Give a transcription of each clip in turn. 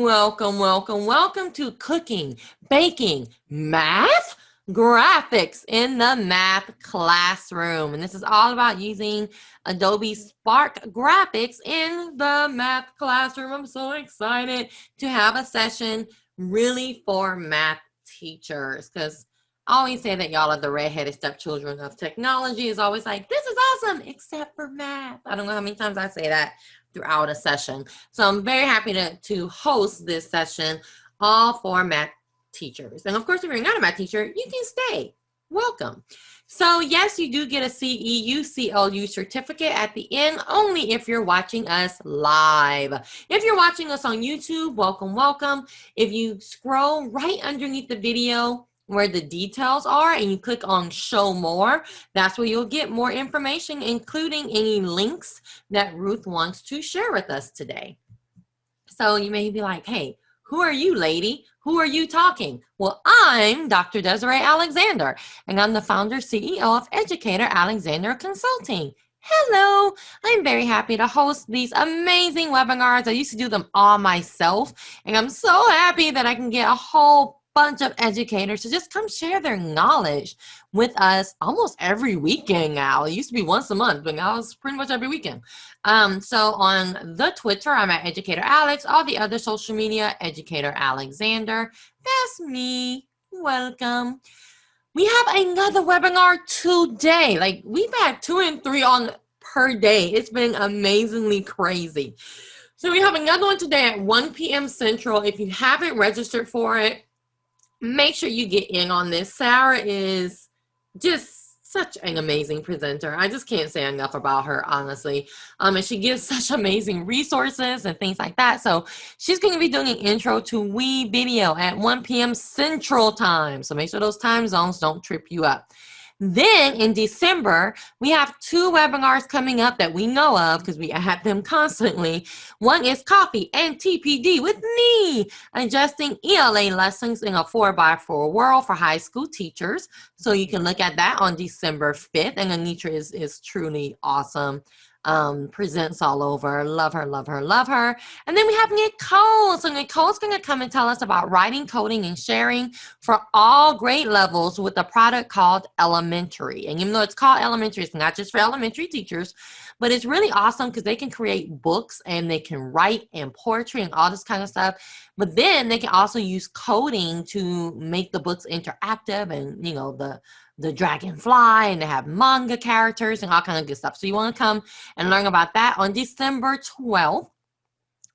Welcome, welcome, welcome to Cooking, Baking, Math, Graphics in the Math Classroom. And this is all about using Adobe Spark graphics in the Math Classroom. I'm so excited to have a session really for math teachers, because I always say that y'all are the redheaded stepchildren of technology. Is always like, this is awesome, except for math. I don't know how many times I say that throughout a session. So I'm very happy to host this session all for math teachers. And of course, if you're not a math teacher, you can stay. Welcome. So yes, you do get a CEU CLU certificate at the end, only if you're watching us live. If you're watching us on YouTube, welcome, welcome. If you scroll right underneath the video where the details are and you click on show more, that's where you'll get more information, including any links that Ruth wants to share with us today. So you may be like, hey, who are you, lady? Who are you talking? Well, I'm Dr. Desiree Alexander, and I'm the founder CEO of Educator Alexander Consulting. Hello, I'm very happy to host these amazing webinars. I used to do them all myself, and I'm so happy that I can get a whole bunch of educators to just come share their knowledge with us almost every weekend now. It used to be once a month, but now it's pretty much every weekend. So on the Twitter, I'm at Educator Alex. All the other social media, Educator Alexander. That's me. Welcome. We have another webinar today. Like, we've had 2 and 3 on per day. It's been amazingly crazy. So we have another one today at 1 p.m. Central. If you haven't registered for it, make sure you get in on this. Sarah is just such an amazing presenter. I just can't say enough about her, honestly. And she gives such amazing resources and things like that. So she's going to be doing an intro to We video at 1 p.m. Central Time. So make sure those time zones don't trip you up. Then in December, we have 2 webinars coming up that we know of because we have them constantly. One is Coffee and TPD with me, adjusting ELA lessons in a 4x4 world for high school teachers. So you can look at that on December 5th. And Anitra is truly awesome. Presents all over. Love her, love her, love her. And then we have Nicole. So Nicole's going to come and tell us about writing, coding, and sharing for all grade levels with a product called Elementary. And even though it's called Elementary, it's not just for elementary teachers, but it's really awesome because they can create books and they can write and poetry and all this kind of stuff. But then they can also use coding to make the books interactive and, you know, the dragonfly, and they have manga characters and all kind of good stuff. So you want to come and learn about that on December 12th.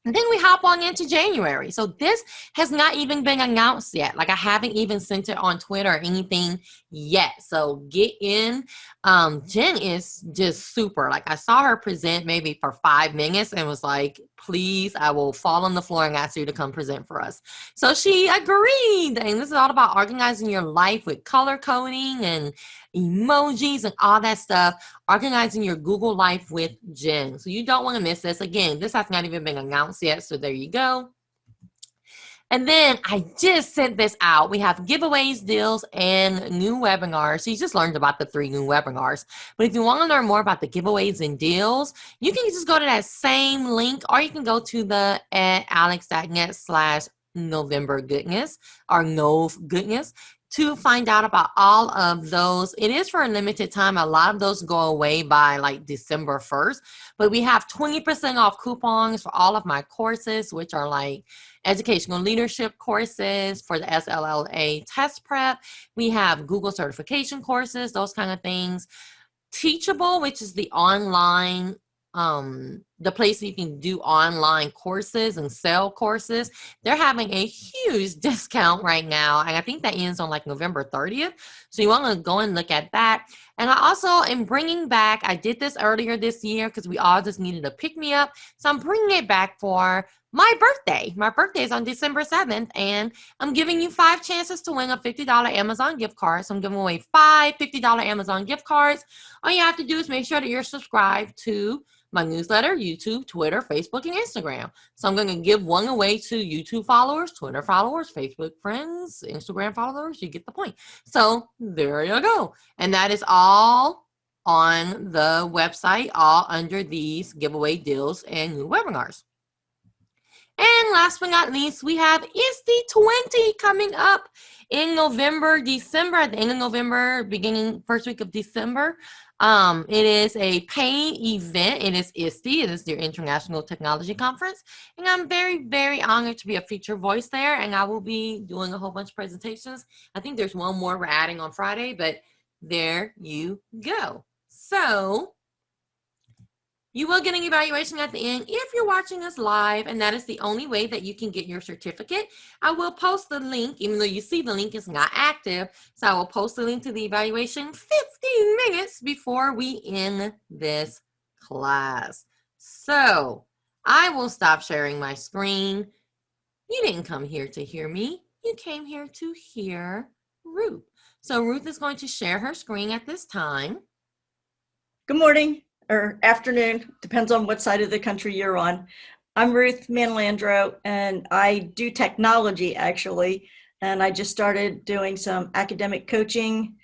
And then we hop on into January. So this has not even been announced yet. Like, I haven't even sent it on Twitter or anything yet. So get in. Jen is just super. Like, I saw her present maybe for 5 minutes and was like, please, I will fall on the floor and ask you to come present for us. So she agreed. And this is all about organizing your life with color coding and emojis and all that stuff, organizing your Google Life with Jen. So you don't want to miss this. Again, this has not even been announced yet, so there you go. And then I just sent this out. We have giveaways, deals, and new webinars. So you just learned about the 3 new webinars. But if you want to learn more about the giveaways and deals, you can just go to that same link, or you can go to the @alex.net/NovemberGoodness or NovGoodness to find out about all of those. It is for a limited time. A lot of those go away by like December 1st, but we have 20% off coupons for all of my courses, which are like educational leadership courses for the SLLA test prep. We have Google certification courses, those kind of things. Teachable, which is the online the place you can do online courses and sell courses. They're having a huge discount right now, and I think that ends on like November 30th. So you want to go and look at that. And I also am bringing back, I did this earlier this year because we all just needed a pick-me-up. So I'm bringing it back for my birthday. My birthday is on December 7th, and I'm giving you 5 chances to win a $50 Amazon gift card. So I'm giving away 5 $50 Amazon gift cards. All you have to do is make sure that you're subscribed to my newsletter, YouTube, Twitter, Facebook, and Instagram. So I'm going to give one away to YouTube followers, Twitter followers, Facebook friends, Instagram followers. You get the point. So there you go. And that is all on the website, all under these giveaway deals and new webinars. And last but not least, we have ISTE 20 coming up in November, December, at the end of November, beginning first week of December. It is a paid event. It is ISTE. It is their International Technology Conference. And I'm very, very honored to be a featured voice there. And I will be doing a whole bunch of presentations. I think there's one more we're adding on Friday, but there you go. So you will get an evaluation at the end if you're watching us live, and that is the only way that you can get your certificate. I will post the link, even though you see the link is not active. So I will post the link to the evaluation 15 minutes before we end this class. So I will stop sharing my screen. You didn't come here to hear me. You came here to hear Ruth. So Ruth is going to share her screen at this time. Good morning or afternoon, depends on what side of the country you're on. I'm Ruth Manlandro, and I do technology actually, and I just started doing some academic coaching.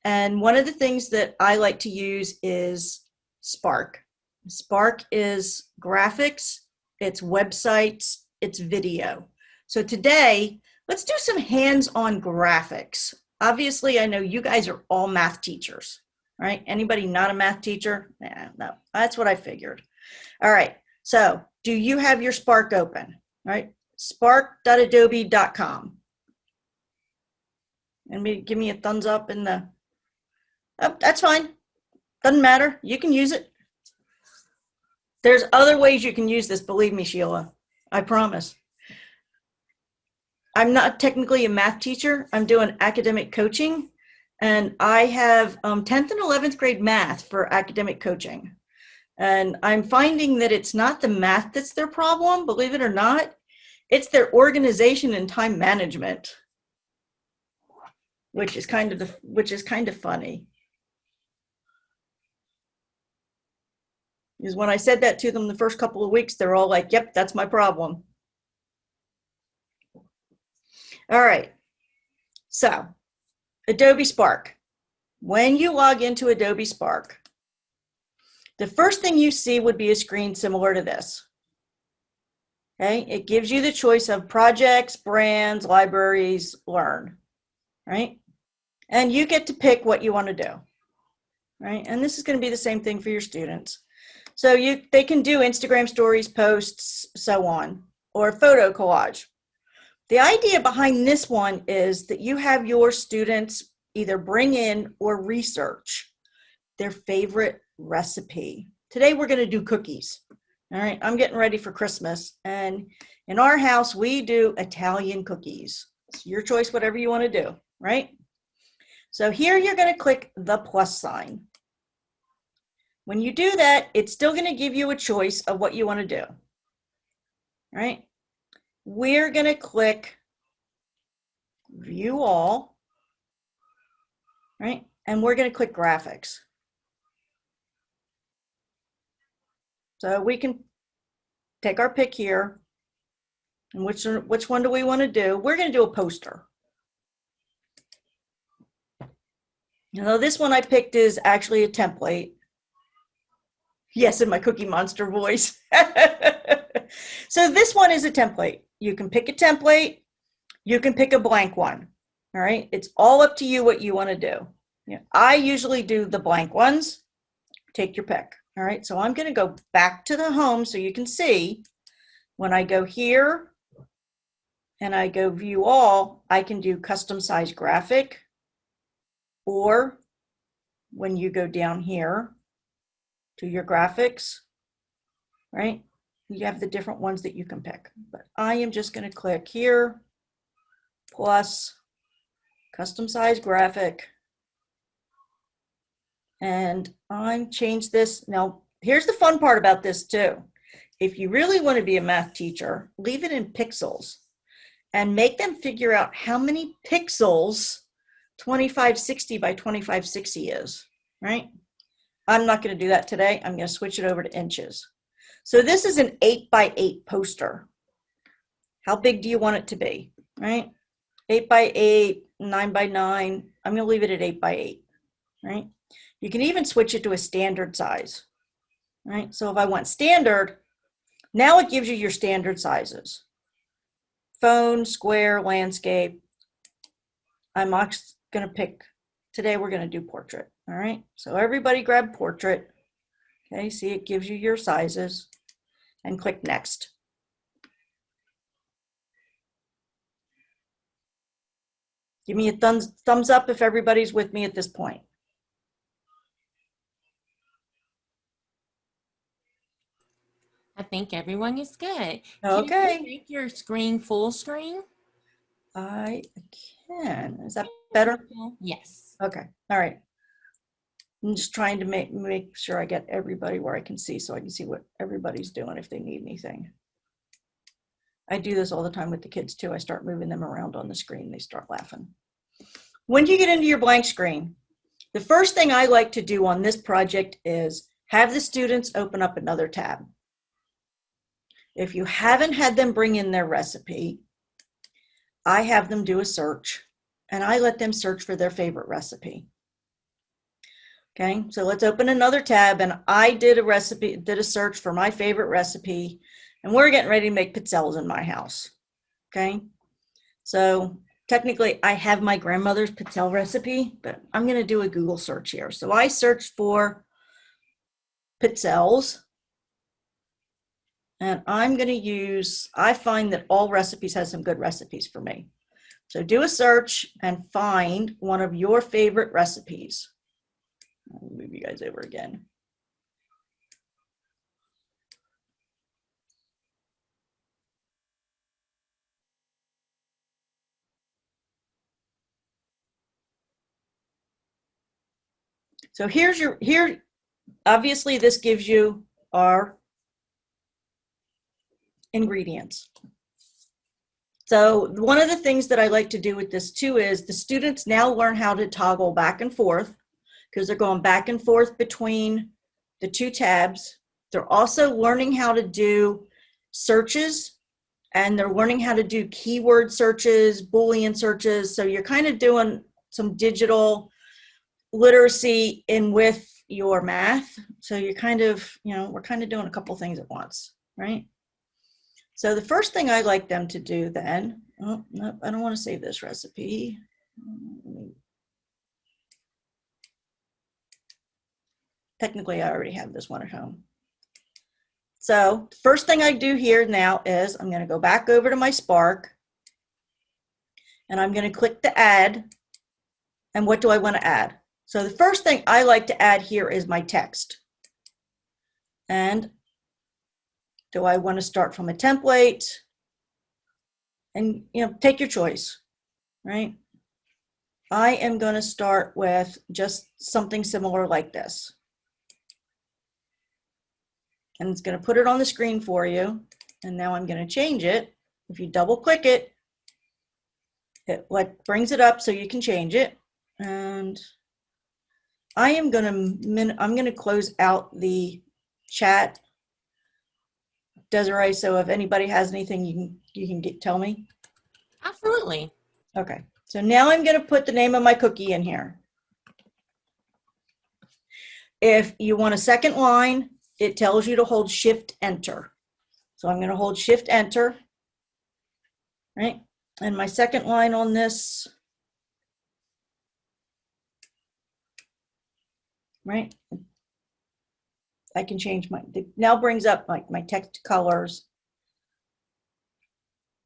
And one of the things that I like to use is Spark. Spark is graphics, it's websites, it's video. So today, let's do some hands-on graphics. Obviously, I know you guys are all math teachers. Right? Anybody not a math teacher? No, that's what I figured. All right, so do you have your Spark open? All right, spark.adobe.com. And give me a thumbs up in the, oh, that's fine. Doesn't matter, you can use it. There's other ways you can use this, believe me, Sheila, I promise. I'm not technically a math teacher, I'm doing academic coaching. And I have 10th and 11th grade math for academic coaching. And I'm finding that it's not the math that's their problem, believe it or not. It's their organization and time management, which is kind of funny. Because when I said that to them the first couple of weeks, they're all like, yep, that's my problem. All right, so Adobe Spark. When you log into Adobe Spark, the first thing you see would be a screen similar to this. Okay, it gives you the choice of projects, brands, libraries, learn, right? And you get to pick what you want to do, right? And this is going to be the same thing for your students. So they can do Instagram stories, posts, so on, or photo collage. The idea behind this one is that you have your students either bring in or research their favorite recipe. Today we're going to do cookies. All right, I'm getting ready for Christmas, and in our house we do Italian cookies. It's your choice, whatever you want to do, right? So here you're going to click the plus sign. When you do that, it's still going to give you a choice of what you want to do, right? We're going to click View All, right? And we're going to click Graphics. So we can take our pick here. And which one do we want to do? We're going to do a poster. Now this one I picked is actually a template. Yes, in my Cookie Monster voice. So this one is a template. You can pick a template. You can pick a blank one. All right. It's all up to you what you want to do. Yeah. I usually do the blank ones. Take your pick. All right. So I'm going to go back to the home so you can see when I go here and I go view all, I can do custom size graphic, or when you go down here to your graphics, right? You have the different ones that you can pick, but I am just going to click here, plus custom size graphic, and I'm change this. Now, here's the fun part about this too. If you really want to be a math teacher, leave it in pixels and make them figure out how many pixels 2560 by 2560 is, right? I'm not going to do that today. I'm going to switch it over to inches. So this is an 8x8 poster. How big do you want it to be, right? 8x8, 9x9. I'm going to leave it at 8x8, right? You can even switch it to a standard size, right? So if I want standard, Now it gives you your standard sizes. Phone, square, landscape. I'm going to pick, today we're going to do portrait. All right, so everybody grab portrait. Okay, see it gives you your sizes and click next. Give me a thumbs up if everybody's with me at this point. I think everyone is good. Okay. Can you make your screen full screen? I can. Is that better? Yes. Okay. All right. I'm just trying to make sure I get everybody where I can see, so I can see what everybody's doing if they need anything. I do this all the time with the kids too. I start moving them around on the screen. They start laughing. When you get into your blank screen, the first thing I like to do on this project is have the students open up another tab. If you haven't had them bring in their recipe, I have them do a search, and I let them search for their favorite recipe. Okay, so let's open another tab, and I did a search for my favorite recipe, and we're getting ready to make pizzelles in my house. Okay, so technically I have my grandmother's pizzelle recipe, but I'm going to do a Google search here. So I searched for pizzelles, and I'm going to use, I find that all recipes has some good recipes for me. So do a search and find one of your favorite recipes. I'll move you guys over again. So here, obviously this gives you our ingredients. So one of the things that I like to do with this too is the students now learn how to toggle back and forth, because they're going back and forth between the two tabs. They're also learning how to do searches, and they're learning how to do keyword searches, Boolean searches. So you're kind of doing some digital literacy in with your math. So you're kind of, we're kind of doing a couple things at once, right? So the first thing I like them to do then, oh, no, I don't want to save this recipe. Technically, I already have this one at home. So first thing I do here now is I'm going to go back over to my Spark, and I'm going to click the add. And what do I want to add? So the first thing I like to add here is my text. And do I want to start from a template? And take your choice, right? I am going to start with just something similar like this. And it's going to put it on the screen for you. And now I'm going to change it. If you double click it, it brings it up so you can change it. And I'm going to close out the chat, Desiree. So if anybody has anything, you can tell me. Absolutely. Okay. So now I'm going to put the name of my cookie in here. If you want a second line, it tells you to hold Shift Enter. So I'm going to hold Shift Enter, right? And my second line on this, right? I can change it now brings up my text colors.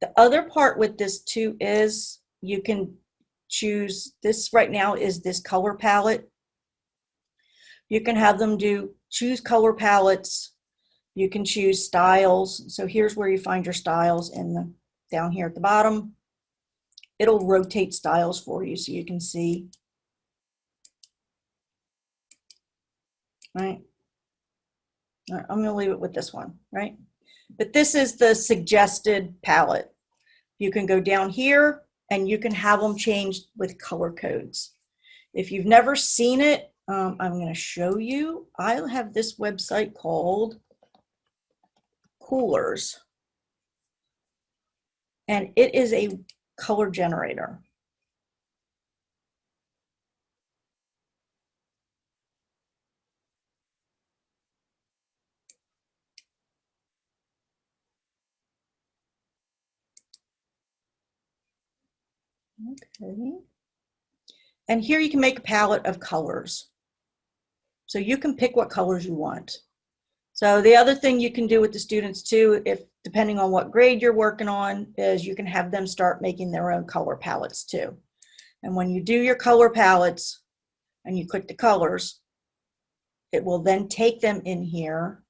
The other part with this too is you can choose, this right now is this color palette. You can have them choose color palettes. You can choose styles. So here's where you find your styles down here at the bottom. It'll rotate styles for you so you can see. Right. All right, I'm going to leave it with this one, right? But this is the suggested palette. You can go down here and you can have them changed with color codes. If you've never seen it, I'm going to show you. I have this website called Coolers, and it is a color generator. Okay. And here you can make a palette of colors. So you can pick what colors you want. So the other thing you can do with the students too, if depending on what grade you're working on, is you can have them start making their own color palettes too. And when you do your color palettes and you click the colors, it will then take them in here.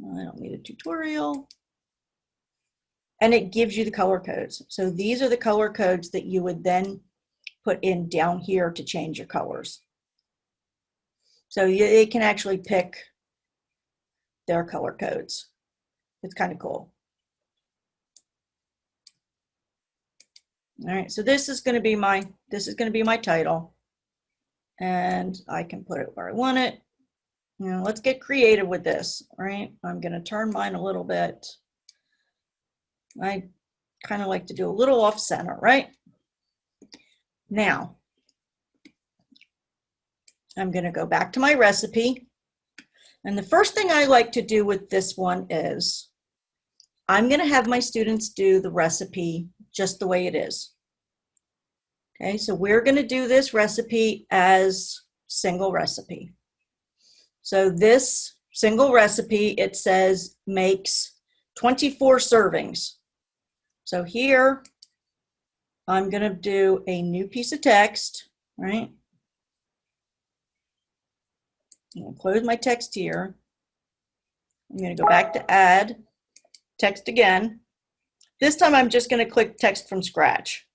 I don't need a tutorial. And it gives you the color codes. So these are the color codes that you would then put in down here to change your colors. So it can actually pick their color codes. It's kind of cool. All right, so this is going to be my title, and I can put it where I want it. Now let's get creative with this. All right, I'm going to turn mine a little bit. I kind of like to do a little off center, right? Now I'm going to go back to my recipe, and the first thing I like to do with this one is I'm going to have my students do the recipe just the way it is. Okay, so we're going to do this recipe as single recipe. So this single recipe, it says makes 24 servings. So here I'm going to do a new piece of text, right? I'm going to close my text here. I'm going to go back to add text again. This time I'm just going to click text from scratch.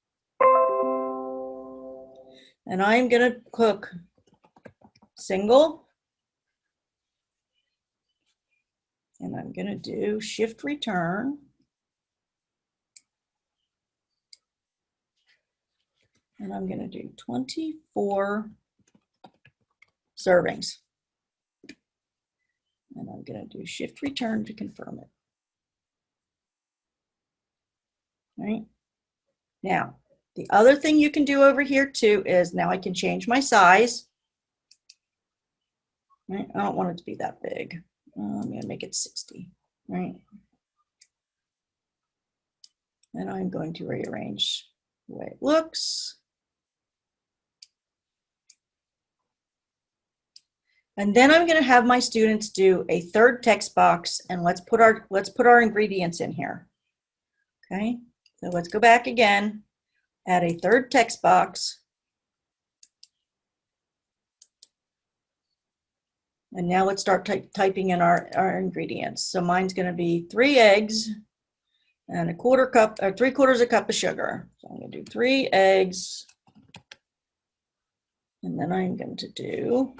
And I'm going to click single. And I'm going to do shift return. And I'm going to do 24 servings. And I'm going to do shift return to confirm it. All right. Now, the other thing you can do over here too is now I can change my size. Right? I don't want it to be that big. I'm going to make it 60. Right. And I'm going to rearrange the way it looks. And then I'm going to have my students do a third text box, and let's put our ingredients in here. Okay, so let's go back again, add a third text box. And now let's start typing in our ingredients. So mine's going to be 3 eggs and a 1/4 cup or 3/4 a cup of sugar. So I'm going to do 3 eggs. And then I'm going to do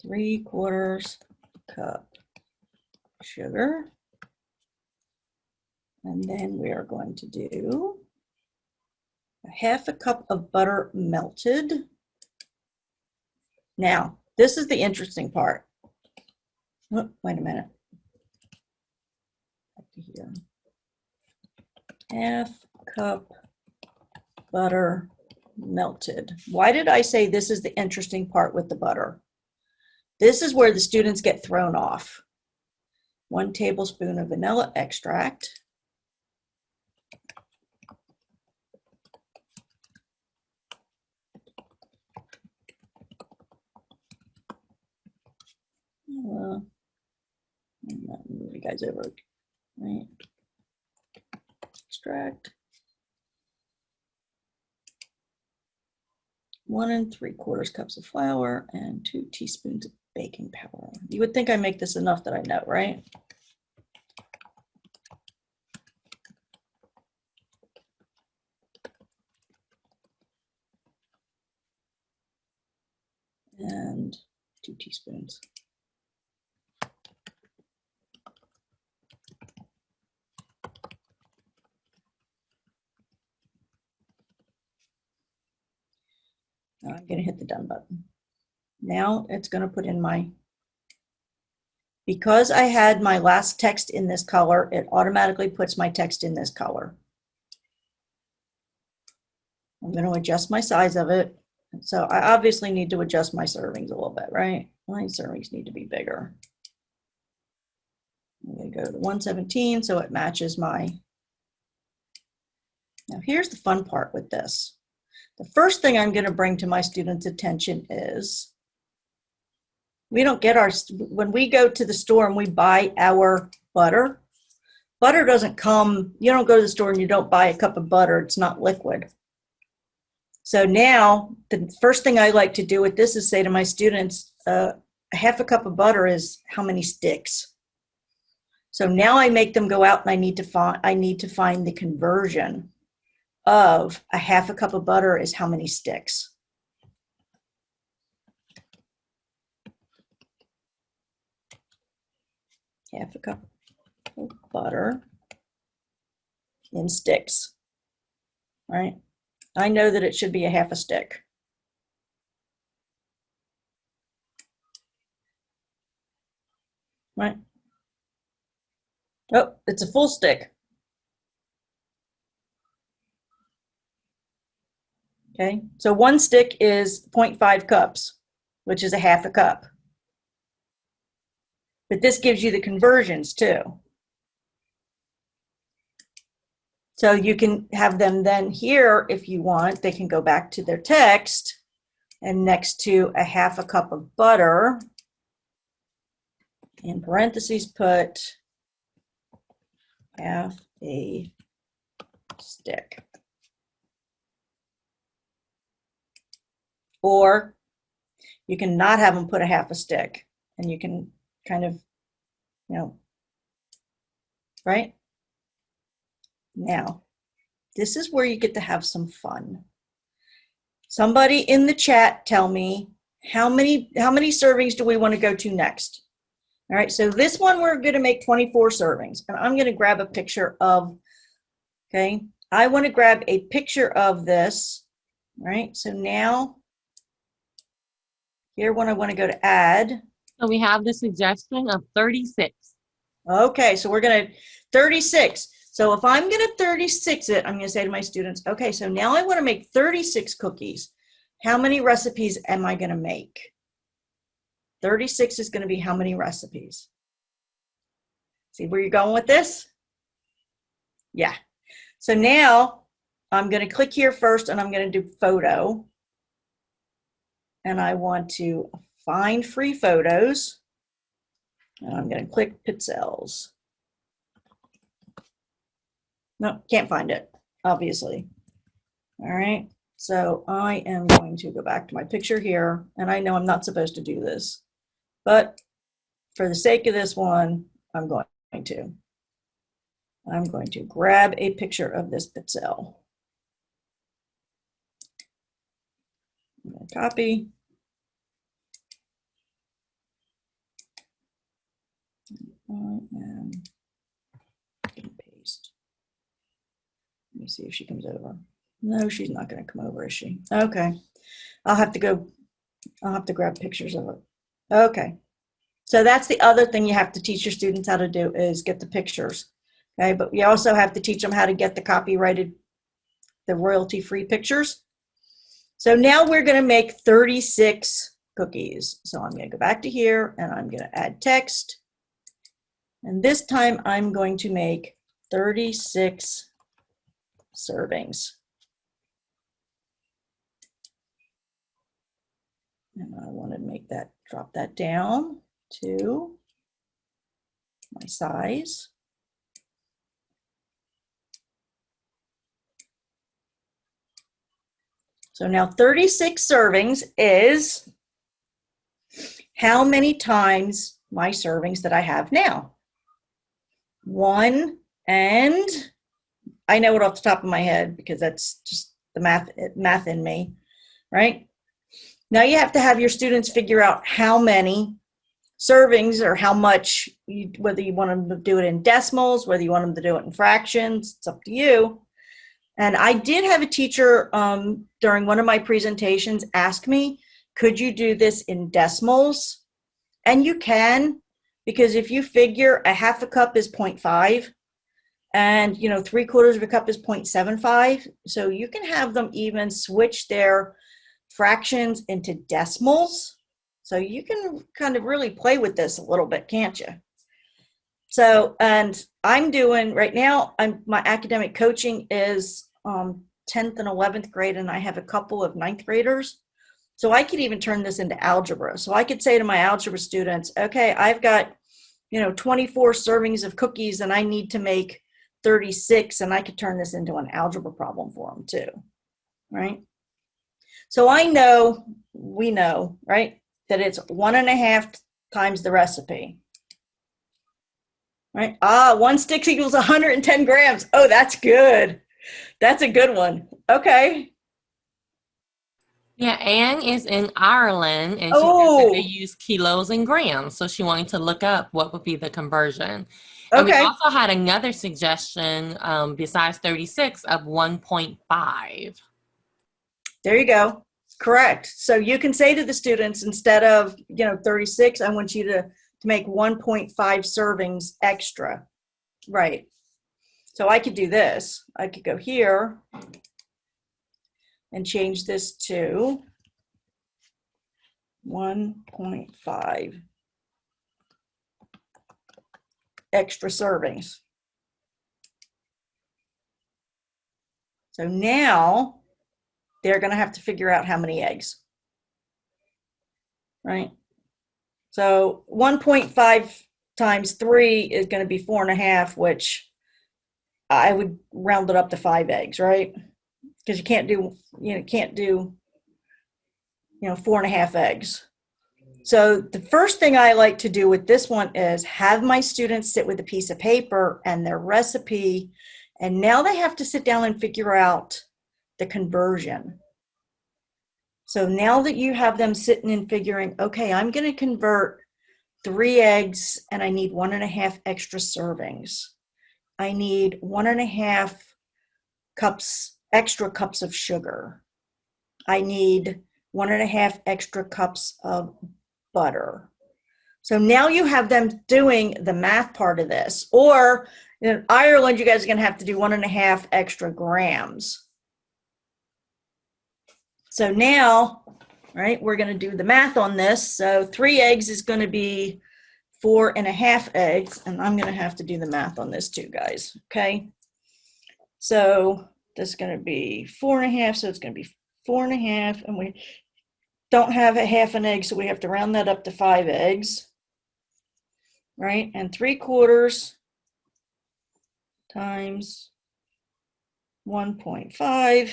3/4 cup sugar. And then we are going to do a 1/2 cup of butter melted. Now, this is the interesting part. Oh, wait a minute. Back to here. 1/2 cup butter melted. Why did I say this is the interesting part with the butter? This is where the students get thrown off. 1 tablespoon of vanilla extract. Move you guys over, right? Extract. 1 3/4 cups of flour and 2 teaspoons of baking powder. You would think I make this enough that I know, right? And 2 teaspoons. Now I'm going to hit the done button. Now it's going to put in because I had my last text in this color, it automatically puts my text in this color. I'm going to adjust my size of it. So I obviously need to adjust my servings a little bit, right? My servings need to be bigger. I'm going to go to 117 so it matches my Now here's the fun part with this. The first thing I'm going to bring to my students' attention is we don't get when we go to the store and we buy our butter, butter doesn't come, you don't go to the store and you don't buy a cup of butter, it's not liquid. So now the first thing I like to do with this is say to my students, a half a cup of butter is how many sticks? So now I make them go out and I need to find the conversion of a half a cup of butter is how many sticks. Half a cup of butter in sticks, right? I know that it should be a half a stick. Right? Oh, it's a full stick. Okay, so one stick is 0.5 cups, which is a half a cup. But this gives you the conversions too. So you can have them then here, if you want, they can go back to their text and next to a half a cup of butter, in parentheses, put half a stick. Or you can not have them put a half a stick and you can kind of, you know, right? Now, this is where you get to have some fun. Somebody in the chat tell me how many servings do we want to go to next? All right, so this one we're going to make 24 servings, and I'm going to grab a picture of, okay, I want to grab a picture of this, right? So now, here when I want to go to add. So we have the suggestion of 36. Okay, so we're going to 36. So if I'm going to 36 it, I'm going to say to my students, okay, so now I want to make 36 cookies. How many recipes am I going to make? 36 is going to be how many recipes? See where you're going with this? Yeah. So now I'm going to click here first and I'm going to do photo. And I want to find free photos. And I'm going to click pixels. No, can't find it, obviously. All right, so I am going to go back to my picture here, and I know I'm not supposed to do this, but for the sake of this one, I'm going to. I'm going to grab a picture of this pixel. I'm going to copy. And paste. Let me see if she comes over. No, she's not going to come over, is she? Okay. I'll have to grab pictures of it. Okay. So that's the other thing you have to teach your students how to do is get the pictures. Okay, but we also have to teach them how to get the copyrighted, the royalty-free pictures. So now we're going to make 36 cookies. So I'm going to go back to here and I'm going to add text. And this time I'm going to make 36 servings. And I want to make that, drop that down to my size. So now 36 servings is how many times my servings that I have now. 1, and I know it off the top of my head because that's just the math in me, right? Now you have to have your students figure out how many servings or how much, whether you want them to do it in decimals, whether you want them to do it in fractions, it's up to you. And I did have a teacher during one of my presentations ask me, could you do this in decimals? And you can, because if you figure a half a cup is 0.5 and 3/4 of a cup is 0.75, so you can have them even switch their fractions into decimals. So you can kind of really play with this a little bit, can't you? So, and I'm doing right now, my academic coaching is 10th and 11th grade, and I have a couple of 9th graders. So I could even turn this into algebra. So I could say to my algebra students, okay, I've got, 24 servings of cookies and I need to make 36, and I could turn this into an algebra problem for them too, right? So we know, right, that it's 1.5 times the recipe, right? 1 stick equals 110 grams. Oh, that's good. That's a good one. Okay. Yeah, Anne is in Ireland, and she said that they Oh, use kilos and grams. So she wanted to look up what would be the conversion. And we okay. also had another suggestion besides 36 of 1.5. There you go. Correct. So you can say to the students, instead of 36, I want you to make 1.5 servings extra. Right. So I could do this. I could go here and change this to 1.5 extra servings. So now they're going to have to figure out how many eggs, right? So 1.5 times 3 is going to be 4.5, which I would round it up to 5 eggs, right? Because you can't do 4.5 eggs. So the first thing I like to do with this one is have my students sit with a piece of paper and their recipe, and now they have to sit down and figure out the conversion. So now that you have them sitting and figuring, okay, I'm going to convert 3 eggs and I need 1.5 extra servings. I need 1.5 extra cups of sugar. I need 1.5 extra cups of butter. So now you have them doing the math part of this. Or in Ireland, you guys are going to have to do 1.5 extra grams. So now, right, we're going to do the math on this. So 3 eggs is going to be 4.5 eggs, and I'm going to have to do the math on this too, guys. Okay. So this is going to be 4.5. So it's going to be 4.5, and we don't have a half an egg, so we have to round that up to 5 eggs, right? And 3/4 times 1.5.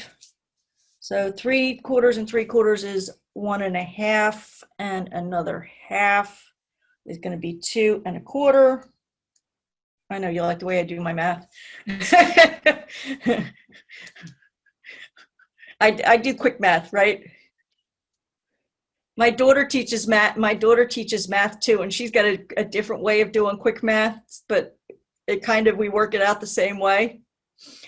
So 3/4 and 3/4 is 1.5, and another half is going to be 2.25. I know you like the way I do my math. I do quick math, right? My daughter teaches math. My daughter teaches math too, and she's got a different way of doing quick math, but we work it out the same way.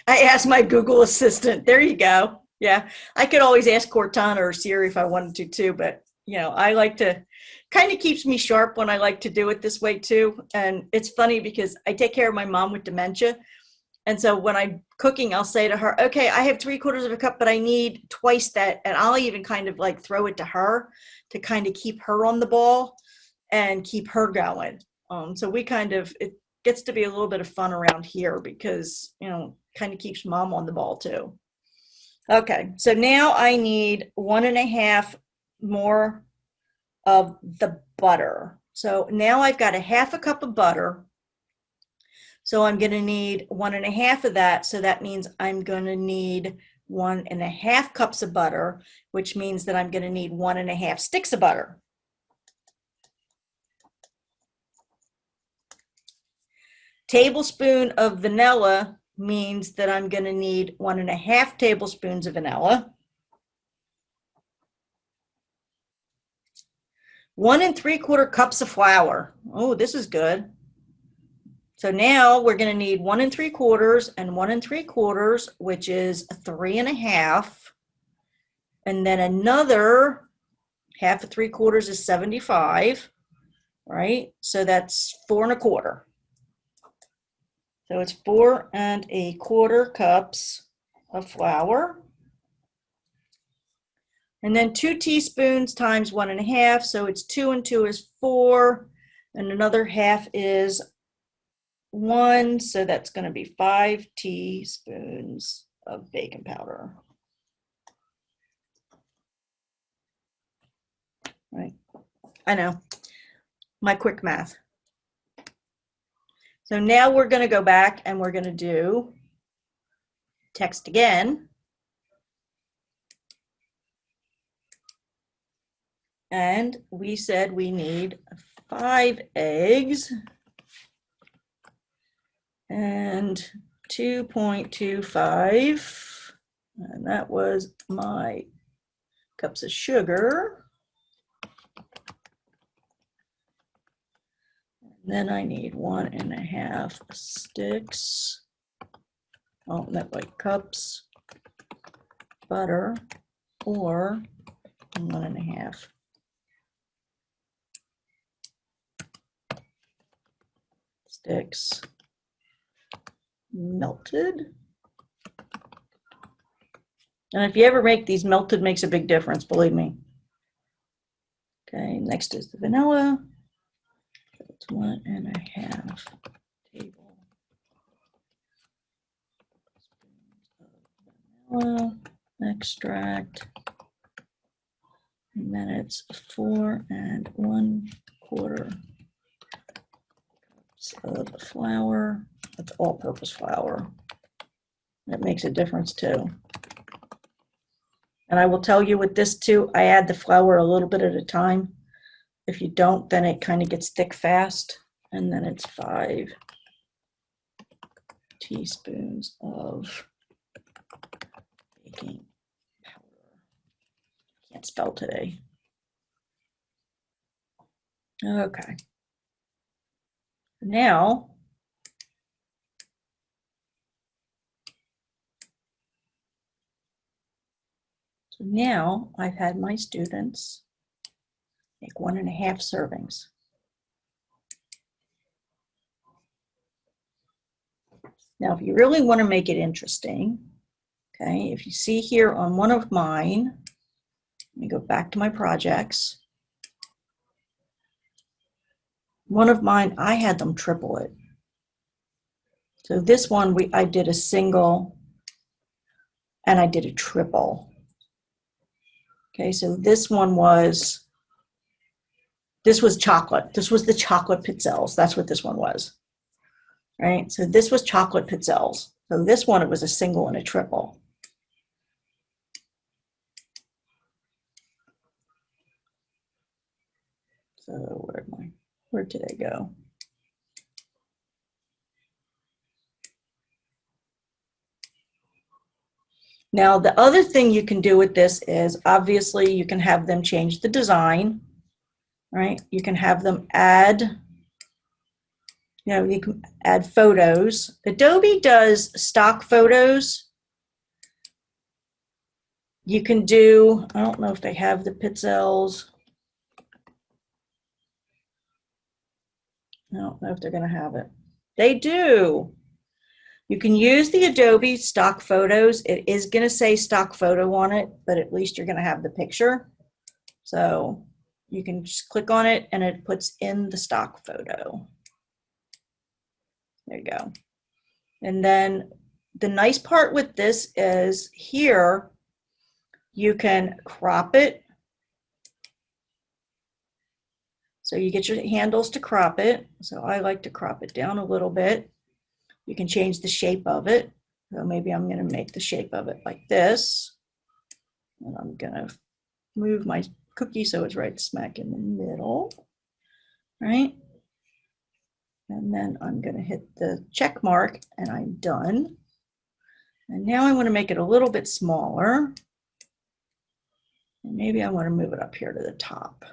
I asked my Google Assistant. There you go. Yeah, I could always ask Cortana or Siri if I wanted to too, but I like to, kind of keeps me sharp when I like to do it this way too. And it's funny because I take care of my mom with dementia. And so when I'm cooking, I'll say to her, okay, I have 3/4 of a cup, but I need twice that. And I'll even kind of like throw it to her to kind of keep her on the ball and keep her going. So it gets to be a little bit of fun around here because, kind of keeps mom on the ball too. Okay, so now I need 1.5 more of the butter. So now I've got 1/2 cup of butter. So I'm going to need 1.5 of that. So that means I'm going to need 1.5 cups of butter, which means that I'm going to need 1.5 sticks of butter. Tablespoon of vanilla means that I'm going to need 1.5 tablespoons of vanilla. 1 3/4 cups of flour. Oh, this is good. So now we're going to need 1 3/4 and 1 3/4, which is 3.5. And then another 1/2 of 3/4 is 75, right? So that's 4 1/4. So it's 4 1/4 cups of flour. And then 2 teaspoons times 1.5. So it's 2 and 2 is 4. And another half is 1. So that's going to be 5 teaspoons of baking powder. Right, I know, my quick math. So now we're going to go back and we're going to do text again. And we said we need 5 eggs and 2.25, and that was my cups of sugar. And then I need 1.5 sticks, oh, not like cups, butter, or 1.5. Sticks melted. And if you ever make these, melted makes a big difference, believe me. Okay, next is the vanilla. That's 1.5 tablespoons of vanilla extract. And then it's 4 1/4 cups of flour. That's all-purpose flour. That makes a difference too. And I will tell you with this too, I add the flour a little bit at a time. If you don't, then it kind of gets thick fast. And then it's 5 teaspoons of baking powder. Can't spell today. Okay. Now, I've had my students make 1.5 servings. Now, if you really want to make it interesting, okay, if you see here on one of mine, let me go back to my projects. One of mine, I had them triple it. So this one, I did a single and I did a triple. Okay, so this one was, this was chocolate. This was the chocolate pizzelles. That's what this one was, right? So this was chocolate pizzelles. So this one, it was a single and a triple. So where did I go? Now, the other thing you can do with this is, obviously, you can have them change the design, right? You can have them add, you know, you can add photos. Adobe does stock photos. You can do, I don't know if they have the pizzelles. I don't know if they're going to have it. They do. You can use the Adobe stock photos. It is going to say stock photo on it, but at least you're going to have the picture. So you can just click on it and it puts in the stock photo. There you go. And then the nice part with this is here, you can crop it. So you get your handles to crop it. So I like to crop it down a little bit. You can change the shape of it. So maybe I'm going to make the shape of it like this. And I'm going to move my cookie so it's right smack in the middle, right? And then I'm going to hit the check mark and I'm done. And now I want to make it a little bit smaller. And maybe I want to move it up here to the top.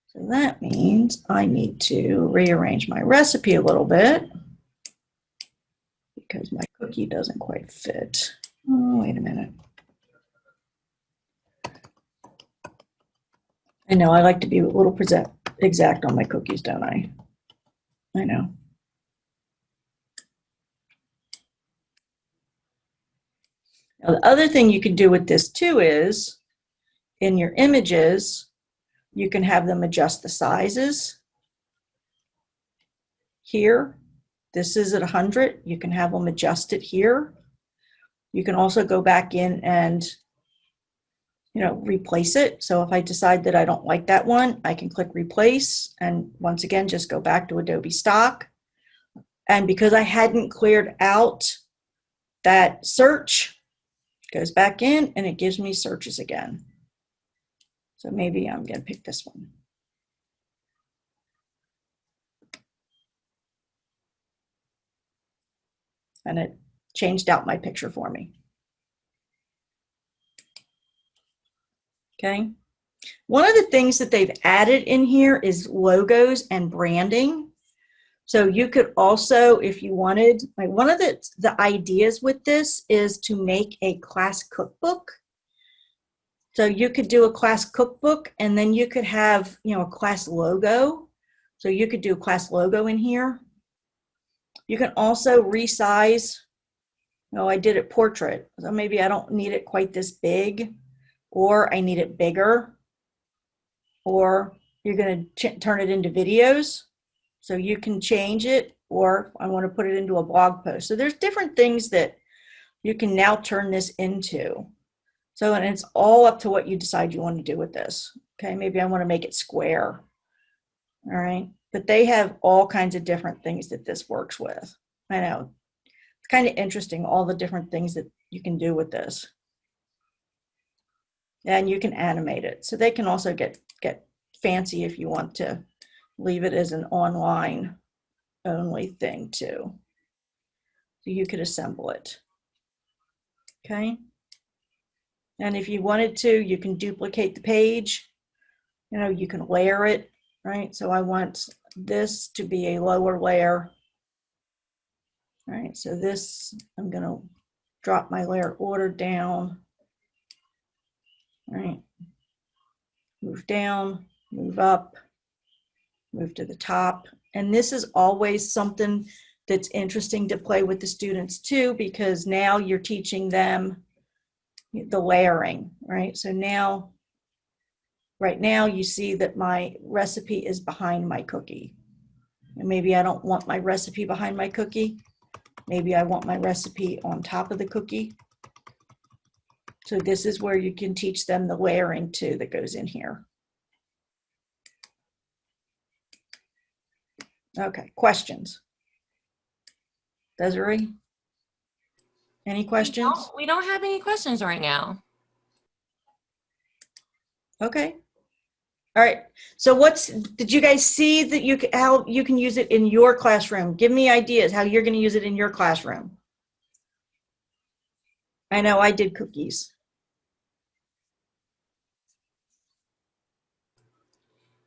So that means I need to rearrange my recipe a little bit because my cookie doesn't quite fit. Oh, wait a minute. I know I like to be a little exact on my cookies, don't I? I know. Now, the other thing you can do with this too is in your images, you can have them adjust the sizes. Here, this is at 100. You can have them adjust it here. You can also go back in and, replace it. So if I decide that I don't like that one, I can click replace, and once again, just go back to Adobe Stock. And because I hadn't cleared out that search, it goes back in and it gives me searches again. So maybe I'm going to pick this one. And it changed out my picture for me. Okay. One of the things that they've added in here is logos and branding. So you could also, if you wanted, like one of the ideas with this is to make a class cookbook. So you could do a class cookbook, and then you could have, a class logo. So you could do a class logo in here. You can also resize. I did it portrait, so maybe I don't need it quite this big, or I need it bigger, or you're going to turn it into videos. So you can change it, or I want to put it into a blog post. So there's different things that you can now turn this into. So, and it's all up to what you decide you want to do with this. Okay, maybe I want to make it square. All right, but they have all kinds of different things that this works with. I know, it's kind of interesting, all the different things that you can do with this. And you can animate it. So they can also get fancy if you want to leave it as an online only thing too. So you could assemble it. Okay. And if you wanted to, you can duplicate the page. You can layer it, right? So I want this to be a lower layer. All right, so this, I'm going to drop my layer order down. All right, move down, move up, move to the top. And this is always something that's interesting to play with the students too, because now you're teaching them the layering, right? So now, right now you see that my recipe is behind my cookie. And maybe I don't want my recipe behind my cookie. Maybe I want my recipe on top of the cookie. So this is where you can teach them the layering too that goes in here. Okay, questions? Desiree? Any questions? We don't have any questions right now. Okay. All right. So did you guys see that how you can use it in your classroom? Give me ideas how you're going to use it in your classroom. I know I did cookies.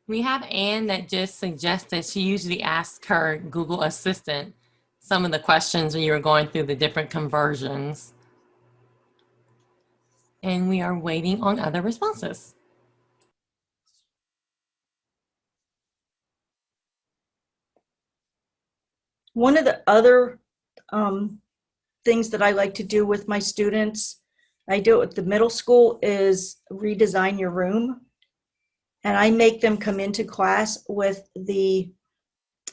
We have Anne that just suggested she usually asks her Google Assistant some of the questions when you were going through the different conversions. And we are waiting on other responses. One of the other things that I like to do with my students, I do it with the middle school, is redesign your room. And I make them come into class with the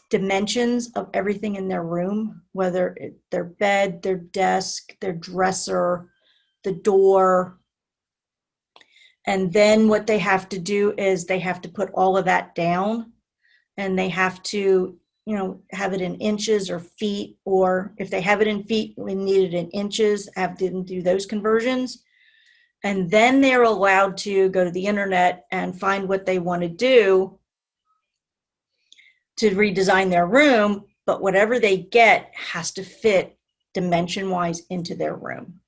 dimensions of everything in their room, whether their bed, their desk, their dresser, the door. And then what they have to do is they have to put all of that down, and they have to, have it in inches or feet, or if they have it in feet, we need it in inches, have them do those conversions. And then they're allowed to go to the internet and find what they want to do to redesign their room, but whatever they get has to fit dimension-wise into their room.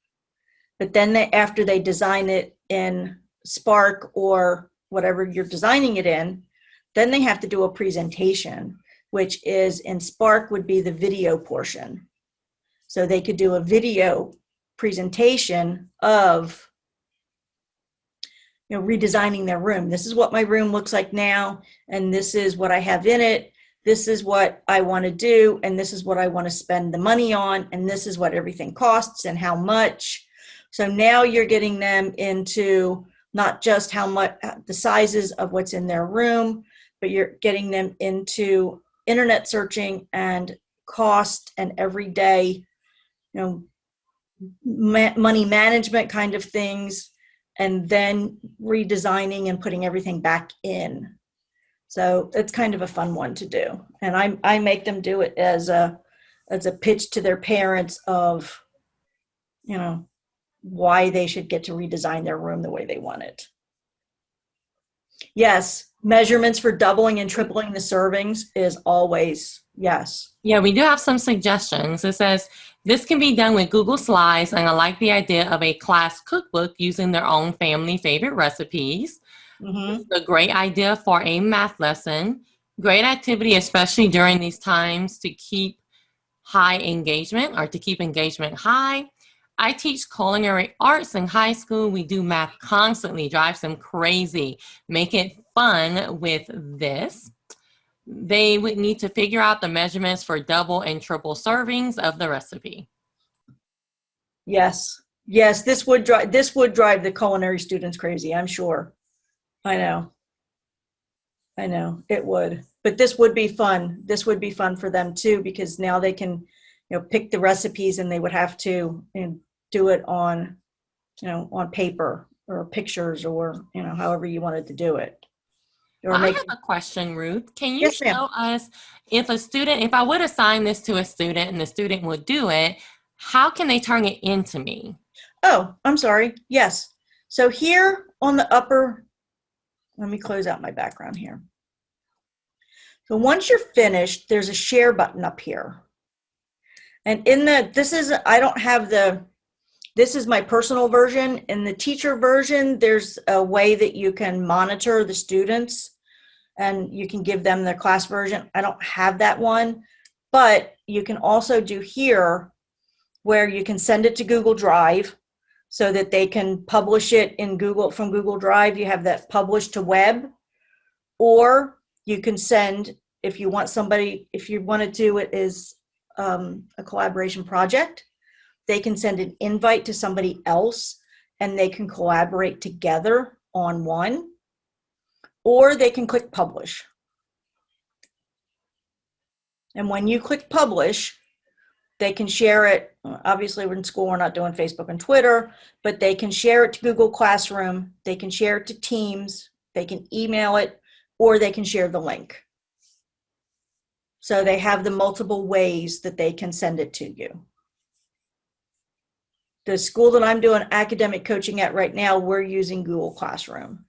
But then after they design it in Spark or whatever you're designing it in, then they have to do a presentation, which is in Spark would be the video portion. So they could do a video presentation of redesigning their room. This is what my room looks like now, and this is what I have in it. This is what I want to do, and this is what I want to spend the money on, and this is what everything costs and how much. So now you're getting them into not just how much, the sizes of what's in their room, but you're getting them into internet searching and cost and everyday, money management kind of things, and then redesigning and putting everything back in. So it's kind of a fun one to do. And I make them do it as a pitch to their parents of, you know, why they should get to redesign their room the way they want it. Yes, measurements for doubling and tripling the servings is always yes. Yeah, we do have some suggestions. It says, this can be done with Google Slides, and I like the idea of a class cookbook using their own family favorite recipes. Mm-hmm. It's a great idea for a math lesson. Great activity, especially during these times, to keep high engagement or to keep engagement high. I teach culinary arts in high school. We do math constantly, drives them crazy. Make it fun with this. They would need to figure out the measurements for double and triple servings of the recipe. Yes. Yes, this would drive the culinary students crazy, I'm sure. I know it would. But this would be fun. This would be fun for them too, because now they can, you know, pick the recipes, and they would have to, you know, do it on, you know, on paper or pictures, or, you know, however you wanted to do it. Or I have a question, Ruth. Can you Yes, ma'am. show us if I would assign this to a student and the student would do it, how can they turn it into me? Oh, I'm sorry. Yes. So here on the upper, let me close out my background here. So once you're finished, there's a share button up here. And in the, this is my personal version. In the teacher version, there's a way that you can monitor the students, and you can give them their class version. I don't have that one, but you can also do here where you can send it to Google Drive so that they can publish it in Google, from Google Drive. You have that publish to web, or you can send, if you want to do it as a collaboration project, they can send an invite to somebody else and they can collaborate together on one, or they can click publish. And when you click publish, they can share it. Obviously, we're in school, we're not doing Facebook and Twitter, but they can share it to Google Classroom, they can share it to Teams, they can email it, or they can share the link. So they have the multiple ways that they can send it to you. The school that I'm doing academic coaching at right now, we're using Google Classroom.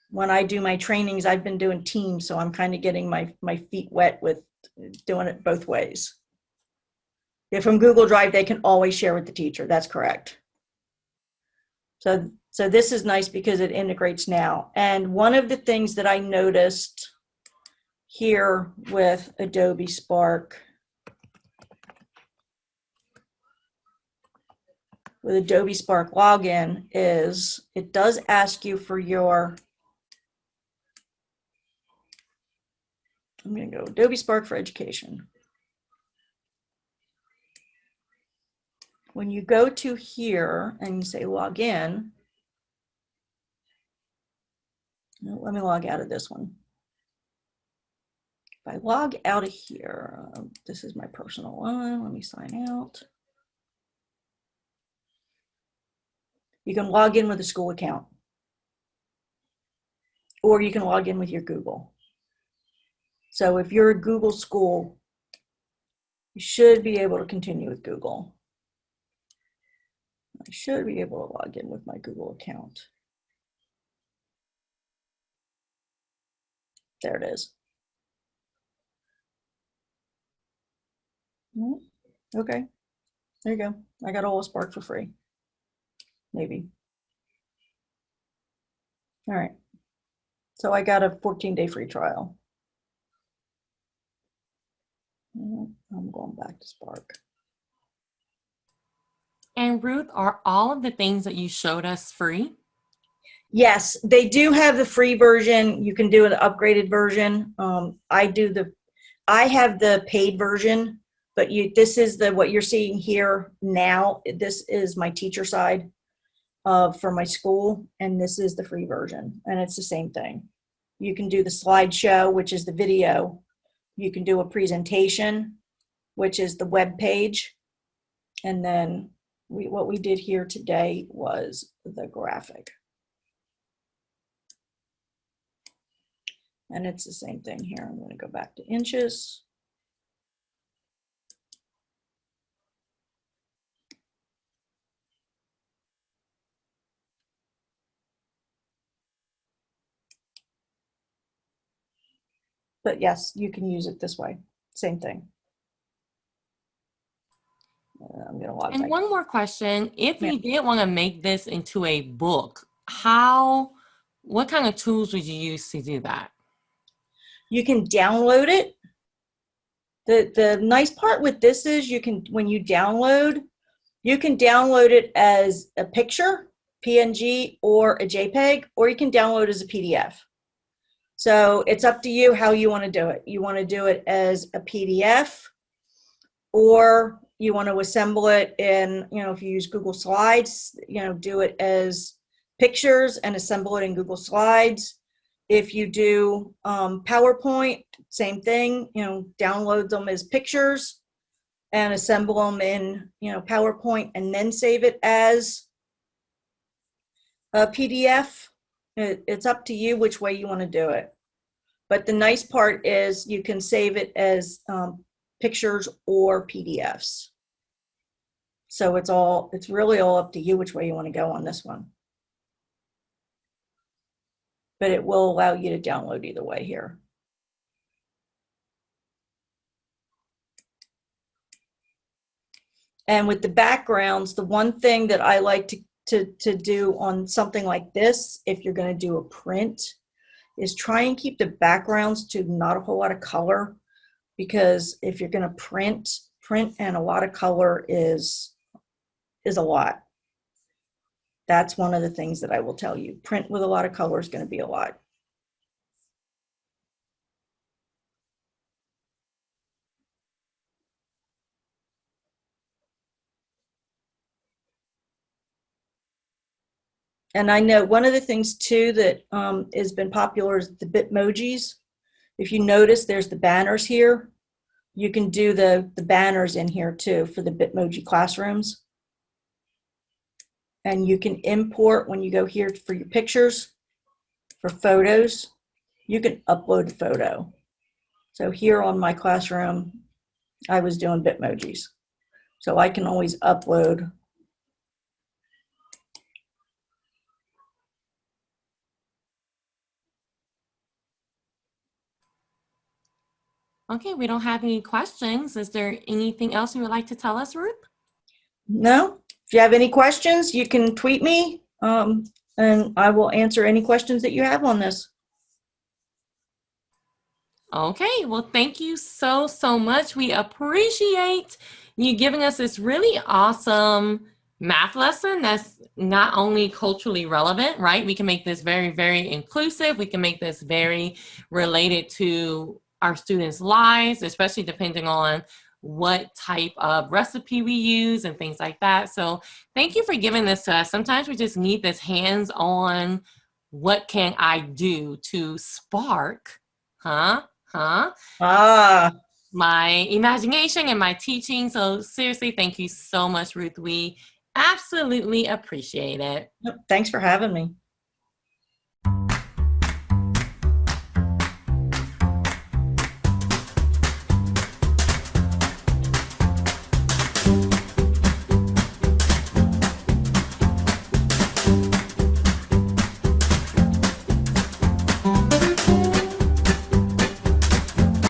When I do my trainings, I've been doing Teams, so I'm kind of getting my feet wet with doing it both ways. If from Google Drive, they can always share with the teacher. That's correct. So this is nice because it integrates now. And one of the things that I noticed here with Adobe Spark, with Adobe Spark login, is it does ask you for your, I'm going to go Adobe Spark for Education. When you go to here and you say log in, let me log out of this one. If I log out of here, this is my personal one, let me sign out. You can log in with a school account, or you can log in with your Google. So if you're a Google school, you should be able to continue with Google. I should be able to log in with my Google account. There it is. Okay, there you go. I got all of Spark for free. Maybe. All right. So I got a 14-day free trial. I'm going back to Spark. And Ruth, are all of the things that you showed us free? Yes, they do have the free version. You can do an upgraded version. I have the paid version, but this is what you're seeing here now. This is my teacher side for my school, and this is the free version, and it's the same thing. You can do the slideshow, which is the video. You can do a presentation, which is the web page. And then what we did here today was the graphic. And it's the same thing here. I'm going to go back to inches. But yes, you can use it this way. Same thing. I'm going to log And back. one more question. If Yeah. you did want to make this into a book, what kind of tools would you use to do that? You can download it. The nice part with this is when you download, you can download it as a picture, PNG, or a JPEG, or you can download as a PDF. So it's up to you how you want to do it. You want to do it as a PDF, or you want to assemble it in, if you use Google Slides, do it as pictures and assemble it in Google Slides. If you do PowerPoint, same thing, download them as pictures and assemble them in, PowerPoint, and then save it as a PDF. It's up to you which way you want to do it. But the nice part is you can save it as pictures or PDFs. So it's really all up to you which way you want to go on this one. But it will allow you to download either way here. And with the backgrounds, the one thing that I like to do on something like this, if you're going to do a print, is try and keep the backgrounds to not a whole lot of color, because if you're going to print and a lot of color is a lot. That's one of the things that I will tell you. Print with a lot of color is going to be a lot. And I know one of the things too that has been popular is the Bitmojis. If you notice, there's the banners here. You can do the banners in here too for the Bitmoji classrooms. And you can import, when you go here for your pictures, for photos, you can upload a photo. So here on my classroom, I was doing Bitmojis. So I can always upload. Okay, we don't have any questions. Is there anything else you would like to tell us, Ruth? No. If you have any questions, you can tweet me, and I will answer any questions that you have on this. Okay, well, thank you so much. We appreciate you giving us this really awesome math lesson that's not only culturally relevant, right? We can make this very, very inclusive. We can make this very related to our students' lives, especially depending on what type of recipe we use and things like that. So thank you for giving this to us. Sometimes we just need this hands-on, what can I do to spark, my imagination and my teaching. So seriously, thank you so much, Ruth. We absolutely appreciate it. Thanks for having me.